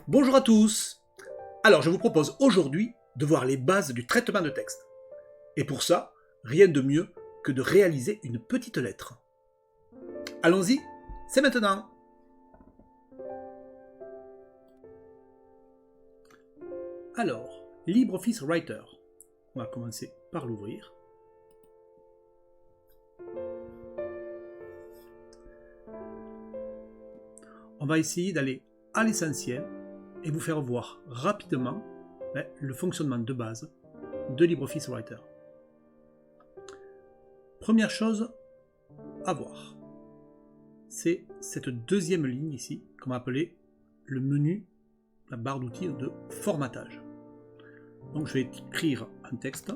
Bonjour à tous. Alors je vous propose aujourd'hui de voir les bases du traitement de texte. Et pour ça, rien de mieux que de réaliser une petite lettre. Allons-y, c'est maintenant. Alors, LibreOffice Writer. On va commencer par l'ouvrir. On va essayer d'aller à l'essentiel et vous faire voir rapidement le fonctionnement de base de LibreOffice Writer. Première chose à voir, c'est cette deuxième ligne ici, qu'on va appeler le menu, la barre d'outils de formatage. Donc je vais écrire un texte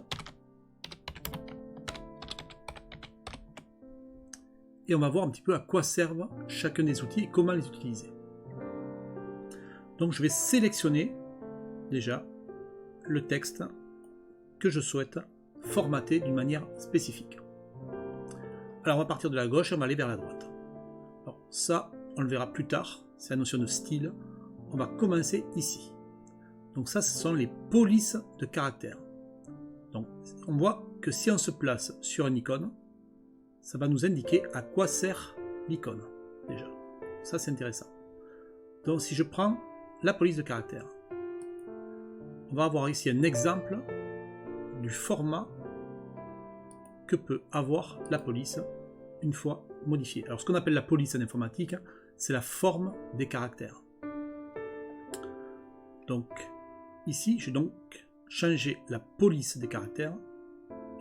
et on va voir un petit peu à quoi servent chacun des outils et comment les utiliser. Donc je vais sélectionner déjà le texte que je souhaite formater d'une manière spécifique. Alors on va partir de la gauche et on va aller vers la droite. Alors ça, on le verra plus tard, c'est la notion de style. On va commencer ici. Donc ça, ce sont les polices de caractères. Donc on voit que si on se place sur une icône, ça va nous indiquer à quoi sert l'icône déjà. Ça c'est intéressant. Donc si je prends la police de caractère, on va avoir ici un exemple du format que peut avoir la police une fois modifiée. Alors ce qu'on appelle la police en informatique, c'est la forme des caractères. Donc ici, j'ai donc changé la police des caractères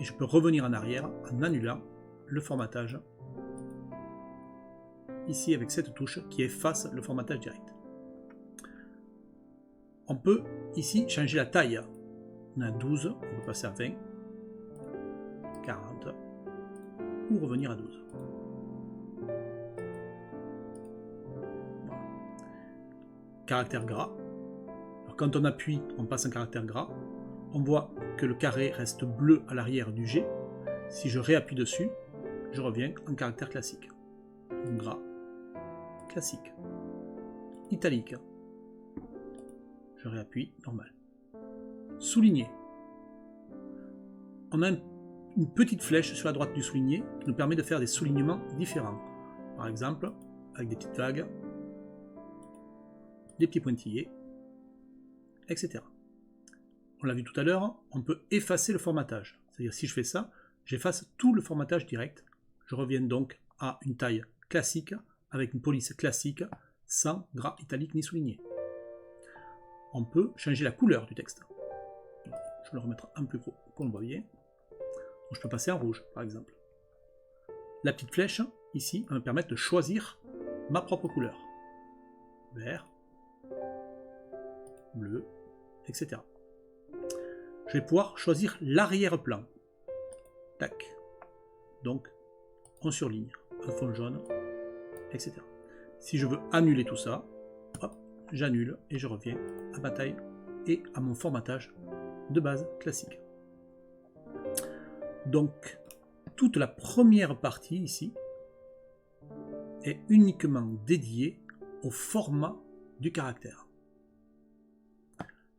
et je peux revenir en arrière en annulant le formatage ici avec cette touche qui efface le formatage direct. On peut ici changer la taille. On a 12, on peut passer à 20, 40 ou revenir à 12. Voilà. Caractère gras. Alors quand on appuie, on passe en caractère gras. On voit que le carré reste bleu à l'arrière du G. Si je réappuie dessus, je reviens en caractère classique. Donc gras, classique, italique. Je réappuie, normal. Souligné. On a une petite flèche sur la droite du souligné qui nous permet de faire des soulignements différents. Par exemple, avec des petites vagues, des petits pointillés, etc. On l'a vu tout à l'heure, on peut effacer le formatage. C'est-à-dire si je fais ça, j'efface tout le formatage direct. Je reviens donc à une taille classique avec une police classique sans gras, italique ni souligné. On peut changer la couleur du texte. Je vais le remettre un plus gros, qu'on le voit bien. Donc je peux passer en rouge, par exemple. La petite flèche, ici, va me permettre de choisir ma propre couleur. Vert, bleu, etc. Je vais pouvoir choisir l'arrière-plan. Tac. Donc, on surligne un fond jaune, etc. Si je veux annuler tout ça, hop, j'annule et je reviens à ma taille et à mon formatage de base classique. Donc, toute la première partie ici est uniquement dédiée au format du caractère.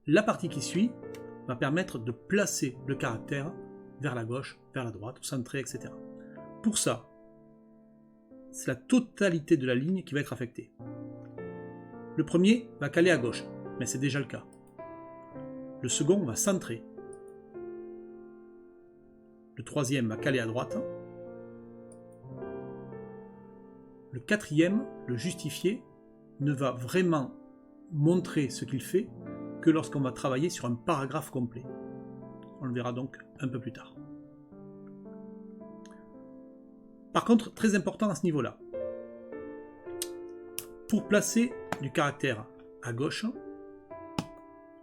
La partie qui suit va permettre de placer le caractère vers la gauche, vers la droite, centré, etc. Pour ça, c'est la totalité de la ligne qui va être affectée. Le premier va caler à gauche, mais c'est déjà le cas. Le second va centrer. Le troisième va caler à droite. Le quatrième, le justifié, ne va vraiment montrer ce qu'il fait que lorsqu'on va travailler sur un paragraphe complet. On le verra donc un peu plus tard. Par contre, très important à ce niveau-là, pour placer du caractère à gauche,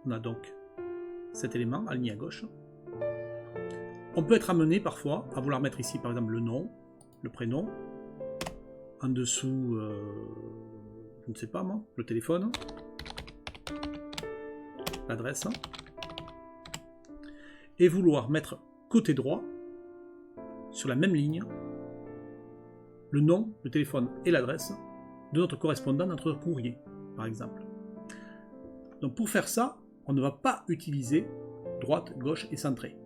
on a donc cet élément aligné à gauche. On peut être amené parfois à vouloir mettre ici par exemple le nom, le prénom, en dessous, je ne sais pas moi, le téléphone, l'adresse, et vouloir mettre côté droit, sur la même ligne, le nom, le téléphone et l'adresse de notre correspondant, notre courrier, par exemple. Donc pour faire ça, on ne va pas utiliser droite, gauche et centré.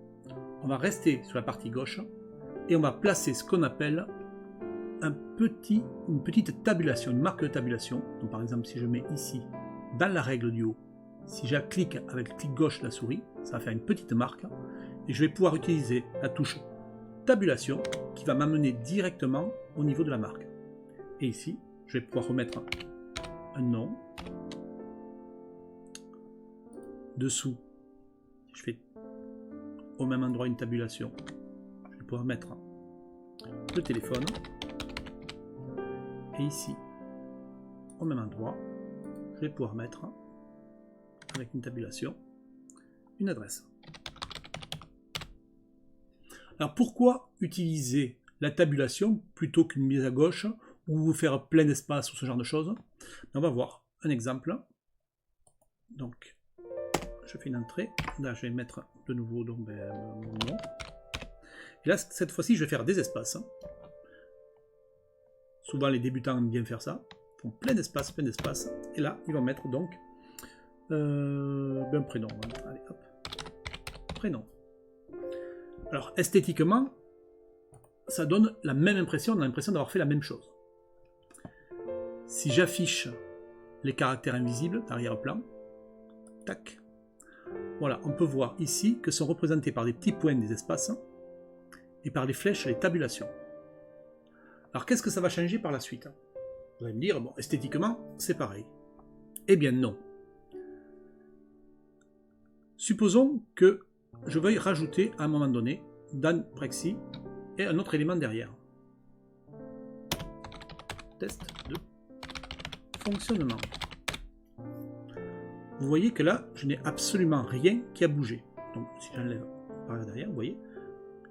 On va rester sur la partie gauche et on va placer ce qu'on appelle une petite tabulation, une marque de tabulation. Donc par exemple, si je mets ici, dans la règle du haut, si je clique avec le clic gauche de la souris, ça va faire une petite marque et je vais pouvoir utiliser la touche tabulation qui va m'amener directement au niveau de la marque. Et ici, je vais pouvoir remettre un nom. Dessous, je fais au même endroit une tabulation. Je vais pouvoir mettre le téléphone. Et ici, au même endroit, je vais pouvoir mettre, avec une tabulation, une adresse. Alors pourquoi utiliser la tabulation plutôt qu'une mise à gauche ou faire plein d'espace ou ce genre de choses? On va voir un exemple. Donc, je fais une entrée. Là, je vais mettre de nouveau donc, mon nom. Et là, cette fois-ci, je vais faire des espaces. Souvent, les débutants aiment bien faire ça. Ils font plein d'espace, plein d'espace. Et là, ils vont mettre donc un prénom. Allez, hop. Prénom. Alors, esthétiquement, ça donne la même impression. On a l'impression d'avoir fait la même chose. Si j'affiche les caractères invisibles d'arrière-plan, tac. Voilà, on peut voir ici que sont représentés par des petits points des espaces et par les flèches les tabulations. Alors qu'est-ce que ça va changer par la suite? Vous allez me dire, bon, esthétiquement, c'est pareil. Eh bien non. Supposons que je veuille rajouter à un moment donné, dans Prexy, et un autre élément derrière. Test de fonctionnement. Vous voyez que là, je n'ai absolument rien qui a bougé. Donc, si j'enlève par là derrière, vous voyez,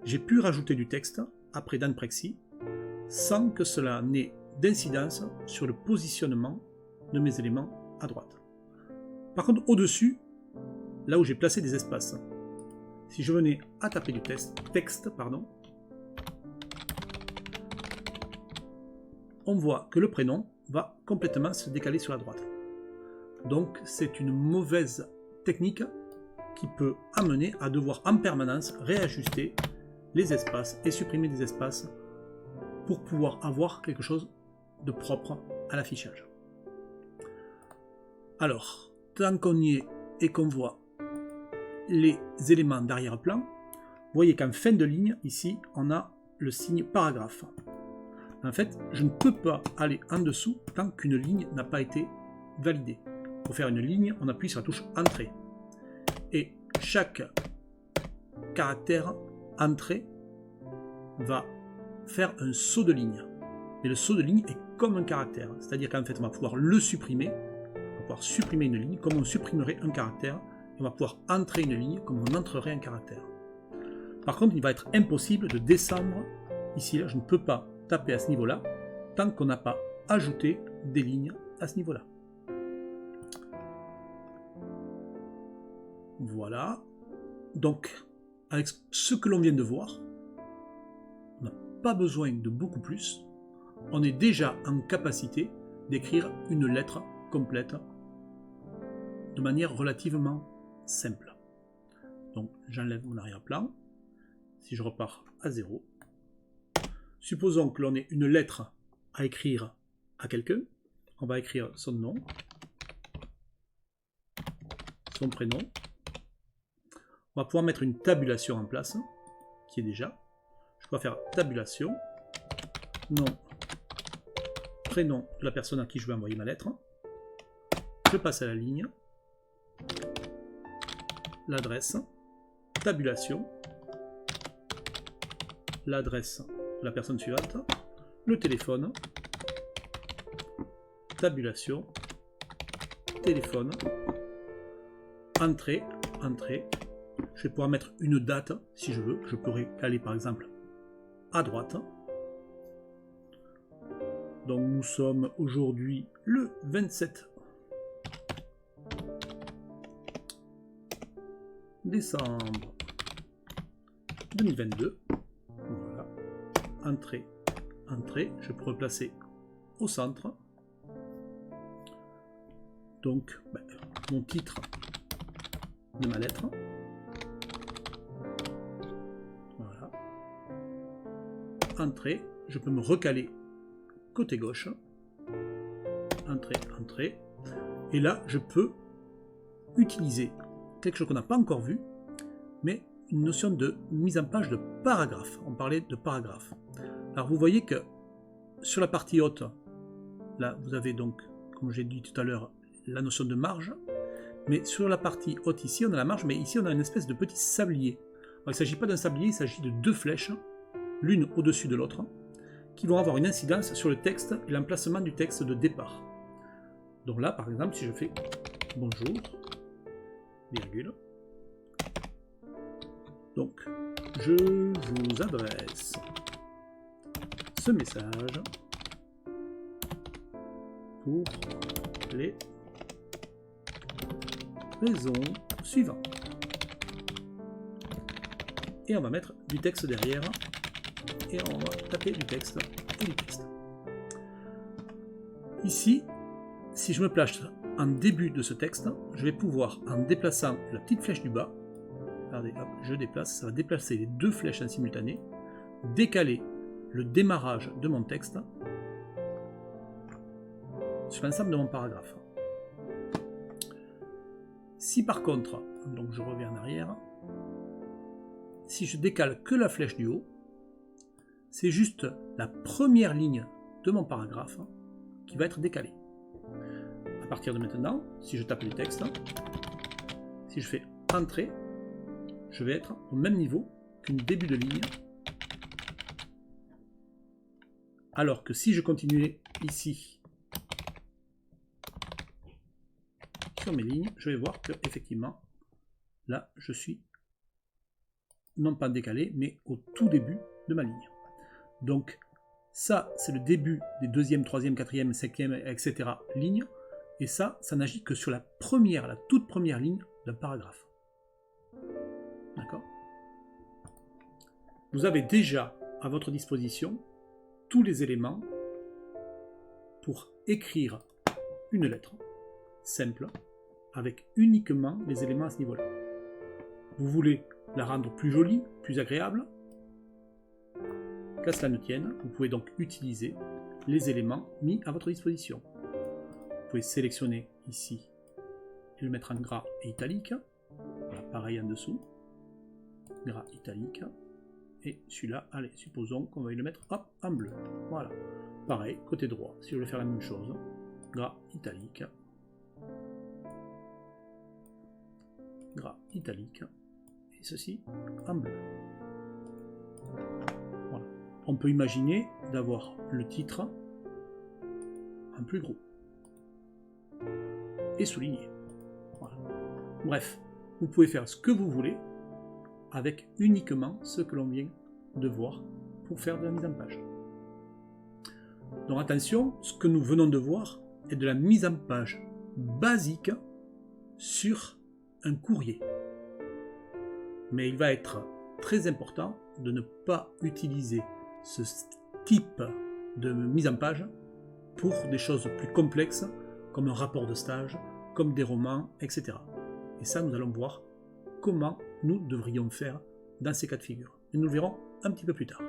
j'ai pu rajouter du texte après Dan Prexy sans que cela n'ait d'incidence sur le positionnement de mes éléments à droite. Par contre, au-dessus, là où j'ai placé des espaces, si je venais à taper du texte, on voit que le prénom va complètement se décaler sur la droite. Donc c'est une mauvaise technique qui peut amener à devoir en permanence réajuster les espaces et supprimer des espaces pour pouvoir avoir quelque chose de propre à l'affichage. Alors, tant qu'on y est et qu'on voit les éléments d'arrière-plan, vous voyez qu'en fin de ligne, ici, on a le signe paragraphe. En fait, je ne peux pas aller en dessous tant qu'une ligne n'a pas été validée. Pour faire une ligne, on appuie sur la touche Entrée. Et chaque caractère Entrée va faire un saut de ligne. Et le saut de ligne est comme un caractère. C'est-à-dire qu'en fait, on va pouvoir le supprimer. On va pouvoir supprimer une ligne comme on supprimerait un caractère. Et on va pouvoir entrer une ligne comme on entrerait un caractère. Par contre, il va être impossible de descendre ici. Là, je ne peux pas taper à ce niveau-là tant qu'on n'a pas ajouté des lignes à ce niveau-là. Voilà. Donc, avec ce que l'on vient de voir, on n'a pas besoin de beaucoup plus. On est déjà en capacité d'écrire une lettre complète de manière relativement simple. Donc, j'enlève mon arrière-plan. Si je repars à 0, supposons que l'on ait une lettre à écrire à quelqu'un. On va écrire son nom, son prénom. On va pouvoir mettre une tabulation en place, qui est déjà. Je peux faire tabulation, nom, prénom de la personne à qui je vais envoyer ma lettre. Je passe à la ligne, l'adresse, tabulation, l'adresse de la personne suivante, le téléphone, tabulation, téléphone, entrée, entrée. Je vais pouvoir mettre une date si je veux. Je pourrais caler par exemple à droite. Donc nous sommes aujourd'hui le 27 décembre 2022. Voilà. Entrée, entrée. Je peux replacer au centre. Donc, mon titre de ma lettre. Voilà. Entrée, je peux me recaler côté gauche. Entrée, entrée. Et là, je peux utiliser quelque chose qu'on n'a pas encore vu, mais une notion de mise en page de paragraphe. On parlait de paragraphe. Alors vous voyez que sur la partie haute, là vous avez donc, comme j'ai dit tout à l'heure, la notion de marge, mais sur la partie haute ici on a la marge, mais ici on a une espèce de petit sablier. Alors, il ne s'agit pas d'un sablier, il s'agit de deux flèches, l'une au-dessus de l'autre, qui vont avoir une incidence sur le texte et l'emplacement du texte de départ. Donc là par exemple si je fais bonjour, virgule, donc je vous adresse ce message pour les raisons suivantes. Et on va mettre du texte derrière et on va taper du texte et du texte. Ici, si je me place en début de ce texte, je vais pouvoir, en déplaçant la petite flèche du bas, regardez, hop, je déplace, ça va déplacer les deux flèches en simultané, décaler le démarrage de mon texte sur l'ensemble de mon paragraphe. Si par contre, donc je reviens en arrière, si je décale que la flèche du haut, c'est juste la première ligne de mon paragraphe qui va être décalée. À partir de maintenant, si je tape du texte, si je fais entrée, je vais être au même niveau qu'une début de ligne. Alors que si je continuais ici sur mes lignes, je vais voir que effectivement, là, je suis non pas décalé, mais au tout début de ma ligne. Donc, ça, c'est le début des deuxième, troisième, quatrième, cinquième, etc. lignes. Et ça n'agit que sur la toute première ligne d'un paragraphe. D'accord ? Vous avez déjà à votre disposition tous les éléments pour écrire une lettre simple avec uniquement les éléments à ce niveau-là. Vous voulez la rendre plus jolie, plus agréable, qu'à cela ne tienne, vous pouvez donc utiliser les éléments mis à votre disposition. Vous pouvez sélectionner ici et le mettre en gras et italique. Voilà, pareil en dessous, gras italique. Et celui-là, allez, supposons qu'on va le mettre hop, en bleu. Voilà. Pareil, côté droit, si je veux faire la même chose, gras italique. Gras italique. Et ceci en bleu. Voilà. On peut imaginer d'avoir le titre en plus gros. Et souligné. Voilà. Bref, vous pouvez faire ce que vous voulez avec uniquement ce que l'on vient de voir pour faire de la mise en page. Donc attention, ce que nous venons de voir est de la mise en page basique sur un courrier. Mais il va être très important de ne pas utiliser ce type de mise en page pour des choses plus complexes comme un rapport de stage, comme des romans, etc. Et ça, nous allons voir comment nous devrions faire dans ces cas de figure. Et nous le verrons un petit peu plus tard.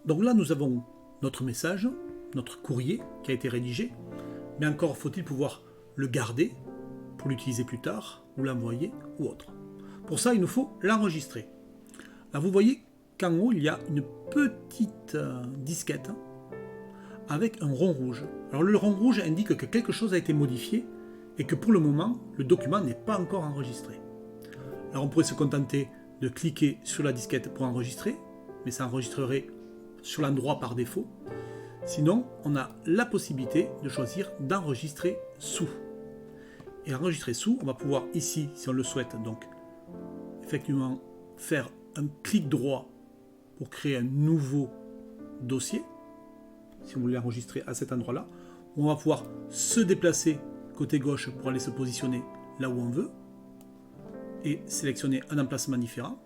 Donc là, nous avons notre message, notre courrier qui a été rédigé, mais encore faut-il pouvoir le garder pour l'utiliser plus tard, ou l'envoyer, ou autre. Pour ça, il nous faut l'enregistrer. Là, vous voyez qu'en haut, il y a une petite disquette avec un rond rouge. Alors le rond rouge indique que quelque chose a été modifié et que pour le moment, le document n'est pas encore enregistré. Alors on pourrait se contenter de cliquer sur la disquette pour enregistrer, mais ça enregistrerait sur l'endroit par défaut. Sinon, on a la possibilité de choisir d'enregistrer sous. Et enregistrer sous, on va pouvoir ici, si on le souhaite, donc effectivement faire un clic droit pour créer un nouveau dossier, si vous voulez enregistrer à cet endroit-là. On va pouvoir se déplacer côté gauche pour aller se positionner là où on veut et sélectionner un emplacement différent.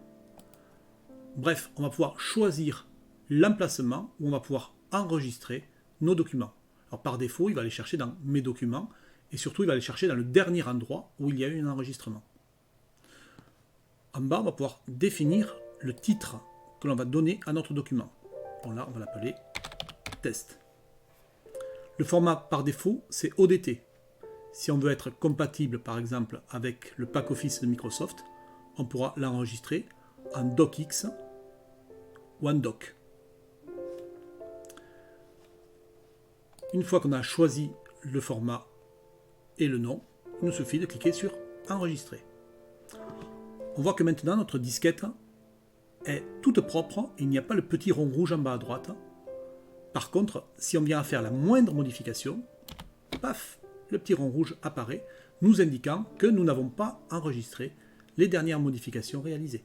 Bref, on va pouvoir choisir l'emplacement où on va pouvoir enregistrer nos documents. Alors Alors par défaut, il va aller chercher dans mes documents, et surtout il va aller chercher dans le dernier endroit où il y a eu un enregistrement. En bas, on va pouvoir définir le titre que l'on va donner à notre document. Bon là, on va l'appeler test. Le format par défaut, c'est ODT. Si on veut être compatible par exemple avec le pack Office de Microsoft, on pourra l'enregistrer en DocX ou en Doc. Une fois qu'on a choisi le format et le nom, il nous suffit de cliquer sur enregistrer. On voit que maintenant notre disquette est toute propre, il n'y a pas le petit rond rouge en bas à droite. Par contre, si on vient à faire la moindre modification, paf, le petit rond rouge apparaît, nous indiquant que nous n'avons pas enregistré les dernières modifications réalisées.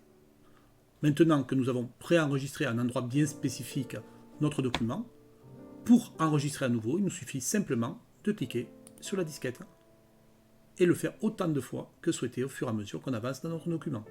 Maintenant que nous avons préenregistré à un endroit bien spécifique notre document, pour enregistrer à nouveau, il nous suffit simplement de cliquer sur la disquette et le faire autant de fois que souhaité au fur et à mesure qu'on avance dans notre document.